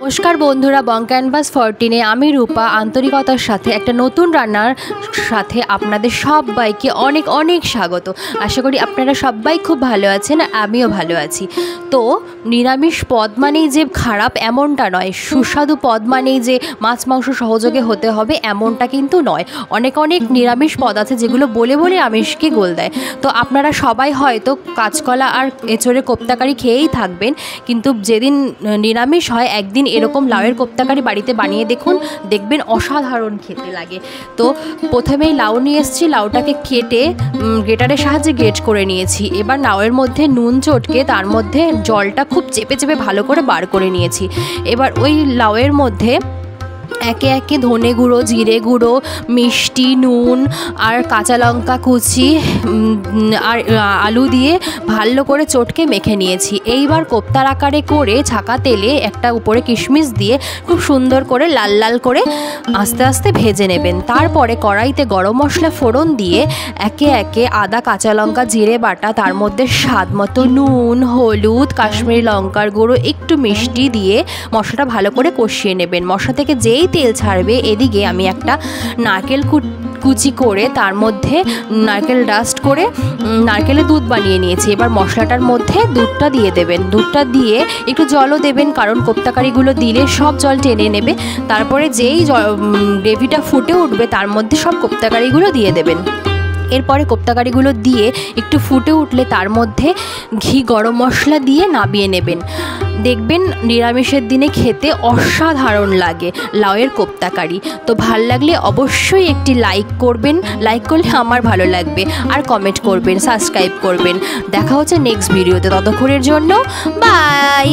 নমস্কার বন্ধুরা, বং ক্যানভাস 14-এ আমি রূপা আন্তরিকতার সাথে একটা নতুন রান্নার সাথে আপনাদের সবাইকে অনেক অনেক স্বাগত। আশা করি আপনারা সবাই খুব ভালো আছেন, আমিও ভালো আছি। তো নিরামিষ পদ মানেই যে খারাপ এমনটা নয়, সুস্বাদু পদ মানেই যে মাছ মাংস সহযোগে হতে হবে এমনটা কিন্তু নয়। অনেক অনেক নিরামিষ পদ আছে যেগুলো বলে বলে আমিষকে গোল দেয়। তো আপনারা সবাই হয়তো কাঁচকলা আর এঁচোড়ের কোপ্তাকারি খেয়েই থাকবেন, কিন্তু যেদিন নিরামিষ হয় একদিন এরকম লাউয়ের কোপ্তাকারি বাড়িতে বানিয়ে দেখুন, দেখবেন অসাধারণ খেতে লাগে। তো প্রথমেই লাউ নিয়ে এসেছি, লাউটাকে কেটে গ্রেটারের সাহায্যে গ্রেট করে নিয়েছি। এবার লাউয়ের মধ্যে নুন চটকে তার মধ্যে জলটা খুব চেপে চেপে ভালো করে বার করে নিয়েছি। এবার ওই লাউয়ের মধ্যে একে একে ধনে গুঁড়ো, জিরে গুঁড়ো, মিষ্টি, নুন আর কাঁচা লঙ্কা কুচি আর আলু দিয়ে ভালো করে চটকে মেখে নিয়েছি। এইবার কোপ্তার আকারে করে ছাকা তেলে একটা উপরে কিশমিশ দিয়ে খুব সুন্দর করে লাল লাল করে আস্তে আস্তে ভেজে নেবেন। তারপরে কড়াইতে গরম মশলা ফোড়ন দিয়ে একে একে আদা, কাঁচা লঙ্কা, জিরে বাটা, তার মধ্যে স্বাদ মতো নুন, হলুদ, কাশ্মীরি লঙ্কার গুঁড়ো, একটু মিষ্টি দিয়ে মশলাটা ভালো করে কষিয়ে নেবেন। মশলা থেকে যেই তেল ছাড়বে এদিকে আমি একটা নারকেল কুচি করে তার মধ্যে নারকেল ডাস্ট করে নারকেলের দুধ বানিয়ে নিয়েছি। এবার মশলাটার মধ্যে দুধটা দিয়ে দেবেন। দুধটা দিয়ে একটু জলও দেবেন, কারণ কোপ্তাকারিগুলো দিলে সব জল টেনে নেবে। তারপরে যেই গ্রেভিটা ফুটে উঠবে তার মধ্যে সব কোপ্তাকারিগুলো দিয়ে দেবেন। এরপরে কোপ্তাকারিগুলো দিয়ে একটু ফুটে উঠলে তার মধ্যে ঘি, গরম মশলা দিয়ে নামিয়ে নেবেন। দেখবেন নিরামিষের দিনে খেতে অসাধারণ লাগে লাউয়ের কোপ্তাকারি। তো ভাল লাগলে অবশ্যই একটি লাইক করবেন, লাইক করলে আমার ভালো লাগবে, আর কমেন্ট করবেন, সাবস্ক্রাইব করবেন। দেখা হচ্ছে নেক্সট ভিডিওতে, ততক্ষণের জন্য বাই।